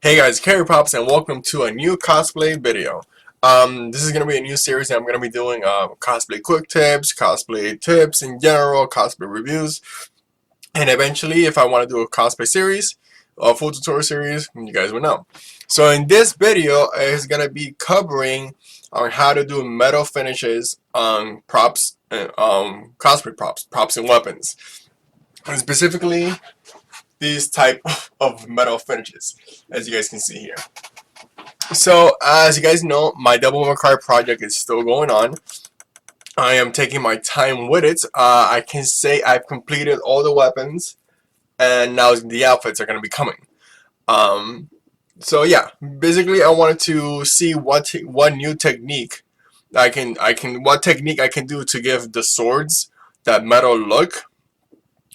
Hey guys, Carry Pops, and welcome to a new cosplay video. This is gonna be a new series that I'm gonna be doing cosplay quick tips, cosplay tips in general, cosplay reviews, and eventually, if I want to do a cosplay series, a full tutorial series, you guys will know. So in this video, is gonna be covering on how to do metal finishes on props and cosplay props and weapons, and specifically these type of metal finishes, as you guys can see here. So, as you guys know, my Devil May Cry project is still going on. I am taking my time with it. I can say I've completed all the weapons, and now the outfits are going to be coming. So yeah, basically, I wanted to see what new technique what technique I can do to give the swords that metal look.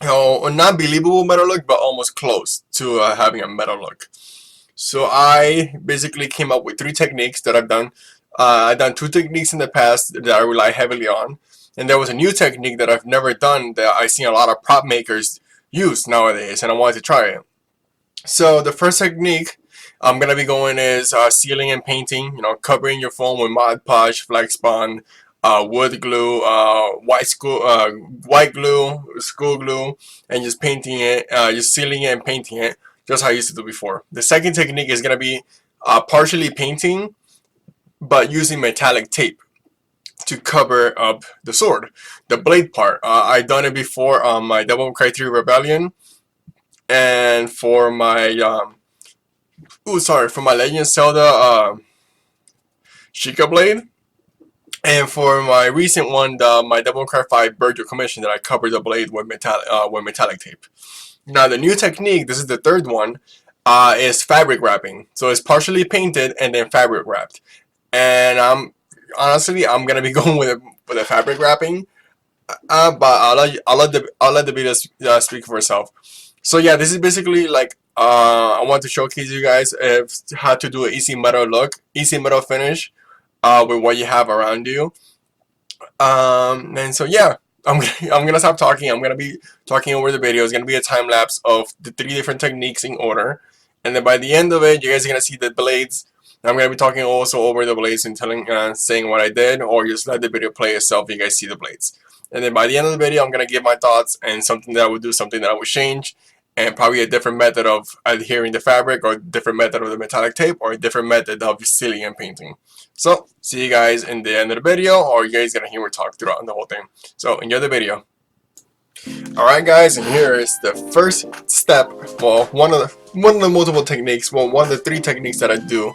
Oh, not believable metal look, but almost close to having a metal look. So I basically came up with three techniques that I've done. I've done two techniques in the past that I rely heavily on, and there was a new technique that I've never done that I've seen a lot of prop makers use nowadays, and I wanted to try it. So the first technique I'm gonna be going is sealing and painting. You know, covering your foam with Mod Podge, Flex Bond, wood glue, white glue, school glue, and just painting it, just sealing it and painting it, just how I used to do before. The second technique is gonna be partially painting, but using metallic tape to cover up the sword, the blade part. I've done it before on my Devil May Cry 3 Rebellion, and for my for my Legend of Zelda Sheikah blade. And for my recent one, my Devil May Cry 5 Virtual Commission, that I covered the blade with metallic tape. Now the new technique, this is the third one, is fabric wrapping. So it's partially painted and then fabric wrapped. And honestly, I'm gonna be going with a fabric wrapping. But I'll let the video speak for itself. So yeah, this is basically like I want to showcase you guys how to do an easy metal look, easy metal finish, with what you have around you. And so yeah, I'm gonna stop talking. I'm gonna be talking over the video. It's gonna be a time lapse of the three different techniques in order, and then by the end of it, you guys are gonna see the blades. I'm gonna be talking also over the blades and saying what I did, or just let the video play itself. You guys see the blades, and then by the end of the video, I'm gonna give my thoughts and something that I would do, something that I would change, and probably a different method of adhering the fabric, or a different method of the metallic tape, or a different method of sealing and painting. So, see you guys in the end of the video, or you guys gonna hear me talk throughout the whole thing. So, enjoy the video. Alright guys, and here is the first step, well, one of the multiple techniques, well, one of the three techniques that I do,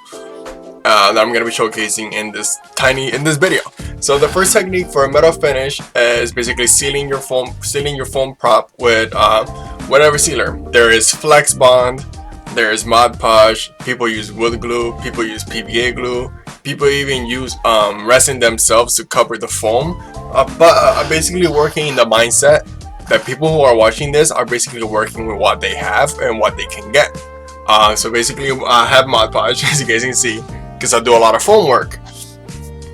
that I'm gonna be showcasing in this video. So the first technique for a metal finish is basically sealing your foam prop with whatever sealer. There is Flex Bond, there is Mod Podge, people use wood glue, people use PVA glue, people even use resin themselves to cover the foam. But basically working in the mindset that people who are watching this are basically working with what they have and what they can get. So basically I have Mod Podge, as you guys can see, because I do a lot of foam work.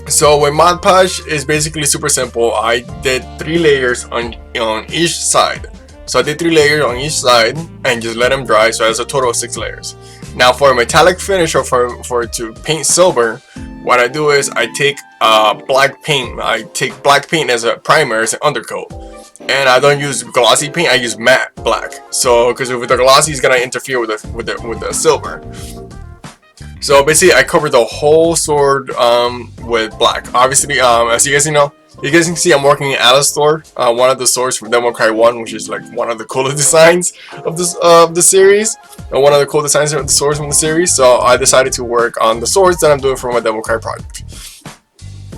So with Mod Podge is basically super simple. I did 3 layers on each side. So I did 3 layers on each side and just let them dry. So that's a total of 6 layers. Now for a metallic finish, or for to paint silver, what I do is I take black paint. I take black paint as a primer, as an undercoat. And I don't use glossy paint. I use matte black. So because with the glossy, it's gonna interfere with the silver. So basically, I covered the whole sword with black. Obviously, as you guys can see, I'm working in Alastor, one of the swords from Devil May Cry 1, which is like one of the coolest designs of the series, and one of the cool designs of the swords from the series. So I decided to work on the swords that I'm doing for my Devil May Cry project.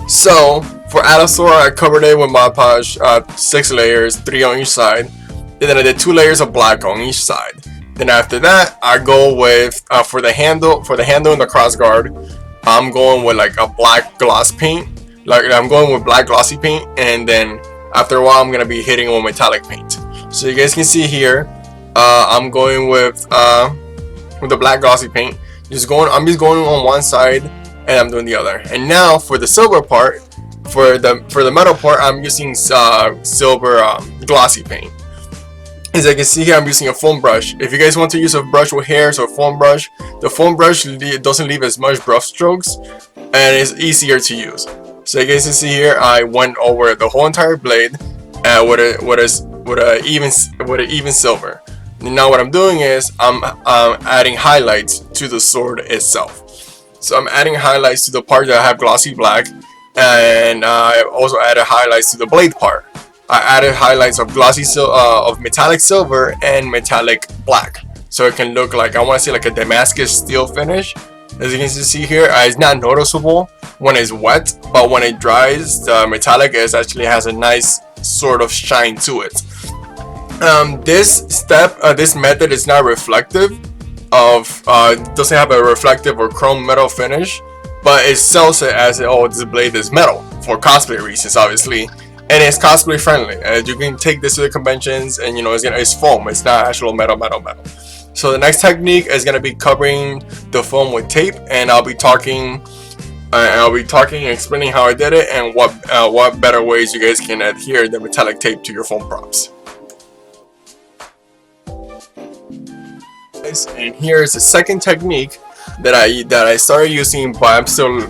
So for Alastor, I covered it with Mod Podge, 6 layers, 3 on each side, and then I did 2 layers of black on each side. Then after that, I go with for the handle and the cross guard, I'm going with like a black gloss paint. Like I'm going with black glossy paint, and then after a while, I'm gonna be hitting with metallic paint. So you guys can see here, I'm going with the black glossy paint. I'm just going on one side, and I'm doing the other. And now for the silver part, for the metal part, I'm using silver glossy paint. As I can see here, I'm using a foam brush. If you guys want to use a brush with hairs or foam brush, the foam brush doesn't leave as much brush strokes and it's easier to use. So you guys can see here, I went over the whole entire blade with an even silver. Now what I'm doing is I'm adding highlights to the sword itself. So I'm adding highlights to the part that I have glossy black, and I also added highlights to the blade part. I added highlights of of metallic silver and metallic black, so it can look like, I want to say, like a Damascus steel finish. As you can see here, it's not noticeable when it's wet, but when it dries, the metallic actually has a nice sort of shine to it. This method is not reflective of, doesn't have a reflective or chrome metal finish, but it sells it as, oh, this blade is metal for cosplay reasons, obviously. And it's cosplay friendly. You can take this to the conventions, and it's foam. It's not actual metal. So the next technique is gonna be covering the foam with tape, and I'll be talking and explaining how I did it and what better ways you guys can adhere the metallic tape to your foam props. And here's the second technique that I started using, but I'm still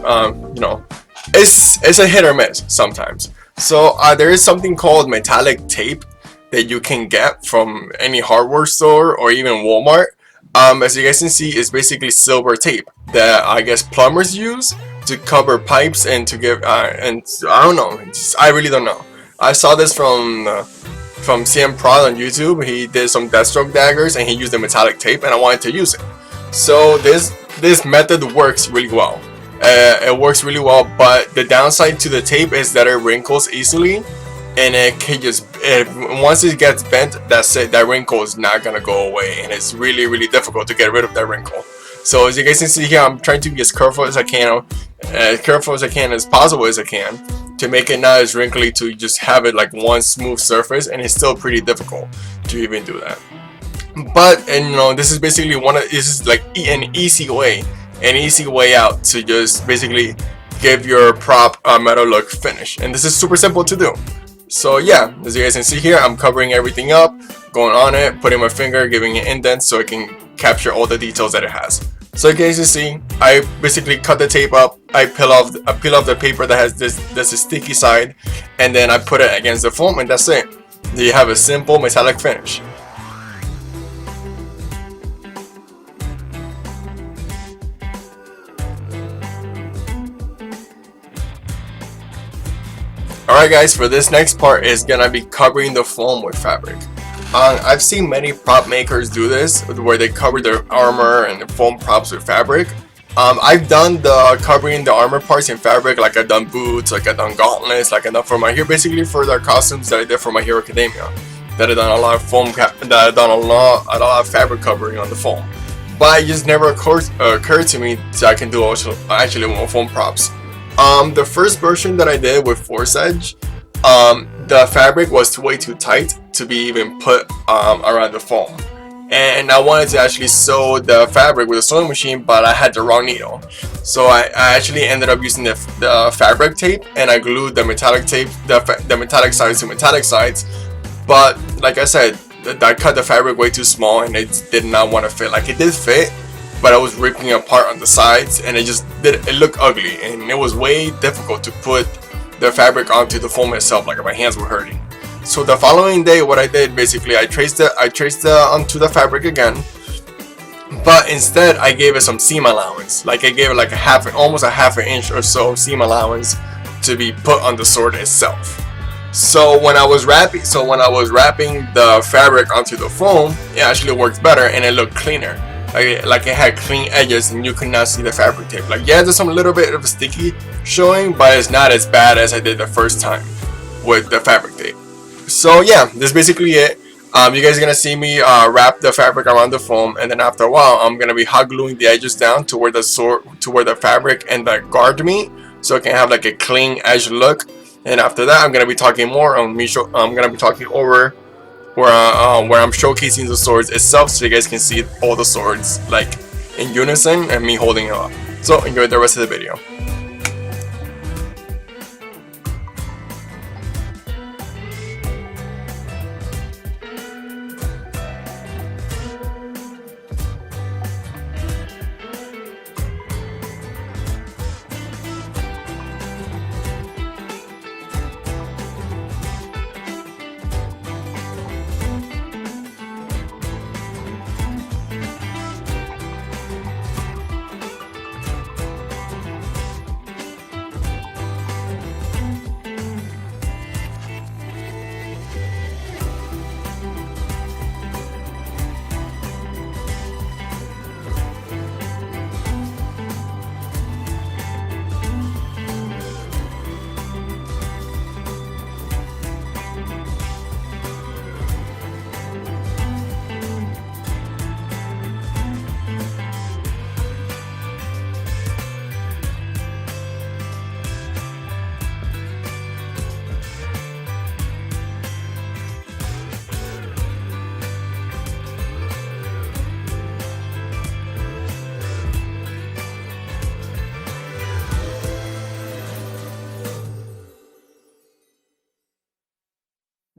it's a hit or miss sometimes. So there is something called metallic tape that you can get from any hardware store or even Walmart. As you guys can see, it's basically silver tape that I guess plumbers use to cover pipes and to give and I don't know, I really don't know. I saw this from CM Prod on YouTube. He did some Deathstroke daggers and he used the metallic tape, and I wanted to use it. So this method works really well. It works really well, but the downside to the tape is that it wrinkles easily, and it can once it gets bent, that's it. That wrinkle is not gonna go away, and it's really difficult to get rid of that wrinkle. So as you guys can see here, I'm trying to be as careful as I can, as possible as I can, to make it not as wrinkly, to just have it like one smooth surface, and it's still pretty difficult to even do that. But this is basically this is like an easy way out to just basically give your prop a metal look finish, and this is super simple to do. So yeah, as you guys can see here, I'm covering everything up, going on it, putting my finger, giving it indents so it can capture all the details that it has. So you guys can see, I basically cut the tape up, I peel off the paper that has this sticky side, and then I put it against the foam, and that's it. There you have a simple metallic finish. Alright guys, for this next part is gonna be covering the foam with fabric. I've seen many prop makers do this, where they cover their armor and the foam props with fabric. I've done the covering the armor parts in fabric, like I've done boots, like I've done gauntlets, like I've done for my hero, basically for the costumes that I did for My Hero Academia. That I've done a lot of a lot of fabric covering on the foam. But it just never occurred to me that I can do also actually with foam props. The first version that I did with Force Edge, the fabric was way too tight to be even put around the foam, and I wanted to actually sew the fabric with a sewing machine, but I had the wrong needle. So I actually ended up using the fabric tape, and I glued the metallic tape, the metallic sides to metallic sides. But like I said, I cut the fabric way too small, and it did not want to fit. Like, it did fit, but I was ripping apart on the sides, and it looked ugly, and it was way difficult to put the fabric onto the foam itself. Like, my hands were hurting. So the following day, what I did, basically, I traced it onto the fabric again, but instead I gave it some seam allowance. Like, I gave it like almost a half an inch or so seam allowance to be put on the sword itself. So when I was wrapping the fabric onto the foam, it actually worked better, and it looked cleaner. Like it had clean edges, and you could not see the fabric tape. Like, yeah, there's some little bit of sticky showing, but it's not as bad as I did the first time with the fabric tape. So yeah, this is basically it. You guys are gonna see me wrap the fabric around the foam, and then after a while, I'm gonna be hot gluing the edges down to where the fabric and the guard meet, so it can have like a clean edge look. And after that, I'm gonna be talking more on I'm gonna be talking over where I'm showcasing the swords itself, so you guys can see all the swords like in unison and me holding it up. So enjoy the rest of the video.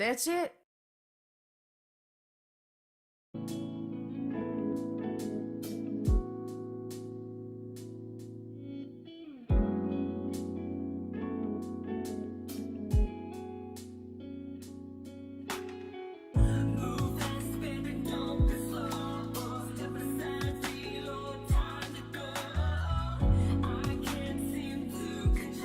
That's it.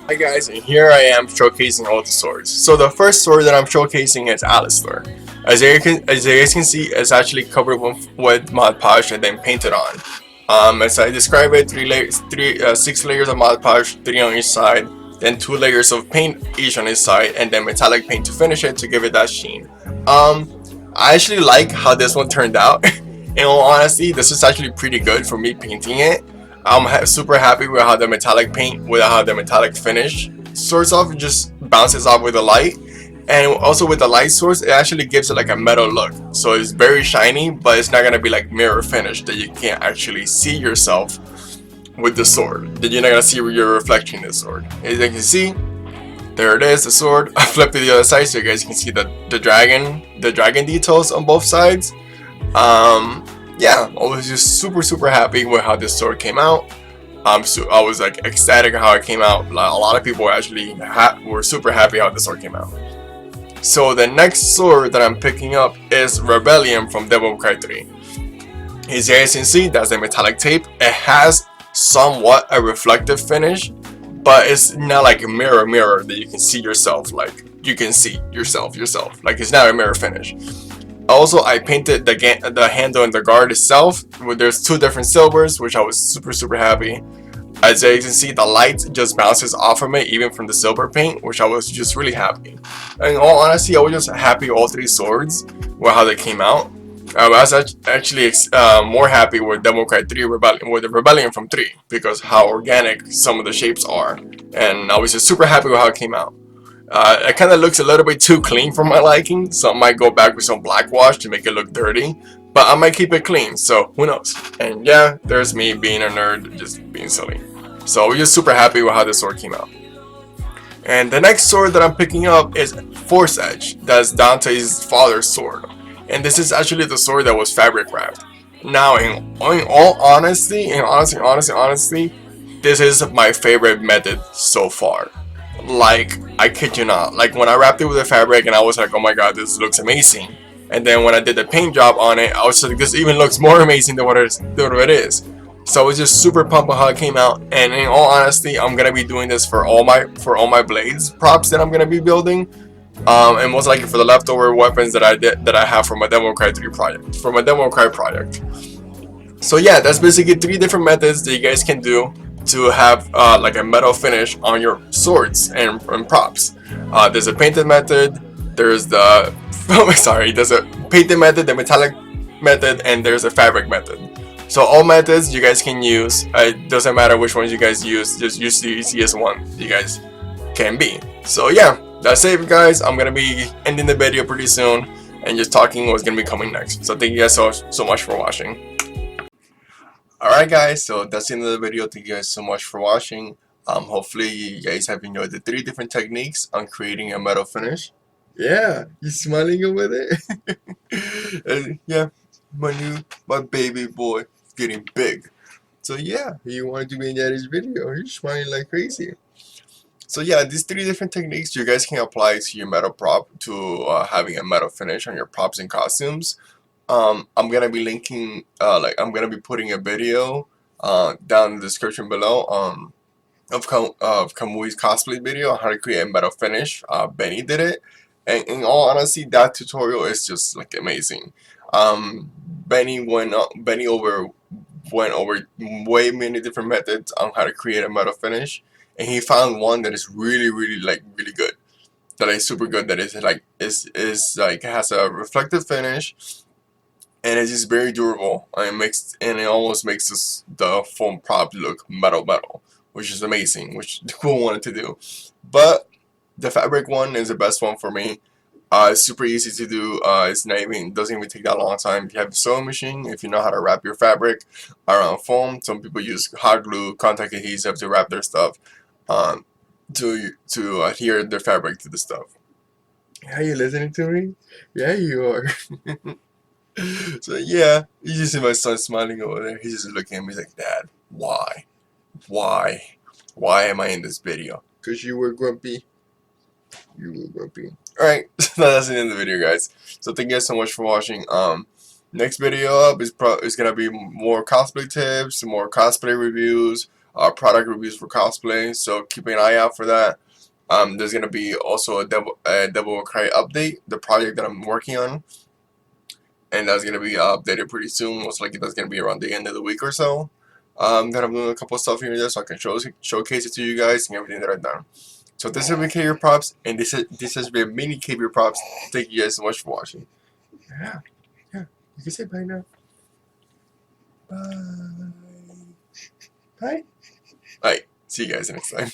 Hi guys, and here I am showcasing all the swords. So the first sword that I'm showcasing is Alistair. As you guys can see, it's actually covered with Mod Podge and then painted on. As I describe it, 6 layers of Mod Podge, 3 on each side, then 2 layers of paint each on each side, and then metallic paint to finish it to give it that sheen. Um, I actually like how this one turned out. In all honesty, this is actually pretty good for me painting it. I'm super happy with how the metallic paint, with how the metallic finish sorts of just bounces off with the light, and also with the light source, it actually gives it like a metal look. So it's very shiny, but it's not gonna be like mirror finish that you can't actually see yourself with the sword. That you're not gonna see your reflection in the sword. As you can see, there it is, the sword. I flipped to the other side so you guys can see the dragon details on both sides. Yeah, I was just super happy with how this sword came out. I was like ecstatic how it came out. A lot of people actually were super happy how the sword came out. So the next sword that I'm picking up is Rebellion from Devil May Cry 3. As you guys can see, that's the metallic tape. It has somewhat a reflective finish, but it's not like a mirror that you can see yourself. Like you can see yourself. Like it's not a mirror finish. Also, I painted the handle and the guard itself. There's 2 different silvers, which I was super happy. As you can see, the light just bounces off of it, even from the silver paint, which I was just really happy. In all honesty, I was just happy all 3 swords with how they came out. I was actually more happy with Devil May Cry 3 Rebellion, with the Rebellion from 3, because how organic some of the shapes are, and I was just super happy with how it came out. It kind of looks a little bit too clean for my liking, so I might go back with some black wash to make it look dirty, but I might keep it clean, so who knows. And yeah, there's me being a nerd, just being silly. So we're just super happy with how this sword came out. And the next sword that I'm picking up is Force Edge. That's Dante's father's sword. And this is actually the sword that was fabric wrapped. Now, in all honesty, honestly, this is my favorite method so far. Like, I kid you not. Like, when I wrapped it with the fabric and I was like, oh my god, this looks amazing. And then when I did the paint job on it, I was like, this even looks more amazing than what it is. So I was just super pumped with how it came out. And in all honesty, I'm gonna be doing this for all my blades props that I'm gonna be building. And most likely for the leftover weapons that I have for my Devil May Cry 3 project. For my Devil May Cry project. So yeah, that's basically 3 different methods that you guys can do to have like a metal finish on your swords and props. There's a painted method, there's the there's a painted method, the metallic method, and there's a fabric method. So all methods you guys can use. It doesn't matter which ones you guys use, just use the easiest one you guys can be. So yeah, that's it guys. I'm gonna be ending the video pretty soon and just talking what's gonna be coming next. So thank you guys so much for watching. Alright guys, so that's the end of the video. Thank you guys so much for watching. Hopefully you guys have enjoyed the 3 different techniques on creating a metal finish. Yeah, you smiling over there? Yeah, my baby boy is getting big. So yeah, he wanted to be in daddy's video. He's smiling like crazy. So yeah, these 3 different techniques you guys can apply to your metal prop to having a metal finish on your props and costumes. I'm gonna be linking, I'm gonna be putting a video down in the description below of Kamui's cosplay video on how to create a metal finish. Benny did it, and in all honesty, that tutorial is just like amazing. Benny went over way many different methods on how to create a metal finish, and he found one that is really good. That is super good. That is like has a reflective finish, and it's just very durable, and it almost makes the foam prop look metal, which is amazing, which the cool wanted to do. But the fabric one is the best one for me. It's super easy to do. Doesn't even take that long time. If you have a sewing machine, if you know how to wrap your fabric around foam. Some people use hot glue, contact adhesive to wrap their stuff, to adhere their fabric to the stuff. Yeah, you listening to me? Yeah, you are. So yeah, you just see my son smiling over there. He's just looking at me like, Dad, why? Why? Why am I in this video? Because you were grumpy. You were grumpy. Alright, that's the end of the video, guys. So thank you guys so much for watching. Next video up is gonna be more cosplay tips, more cosplay reviews, product reviews for cosplay. So keep an eye out for that. There's gonna be also a Devil May Cry update, the project that I'm working on, and that's gonna be updated pretty soon. Most likely that's gonna be around the end of the week or so. Then I'm doing a couple of stuff here and there so I can showcase it to you guys and everything that I've done. So this has been KV Props, and this has been mini KV Props. Thank you guys so much for watching. Yeah, yeah. You can say bye now. Bye. Bye. Alright, see you guys next time.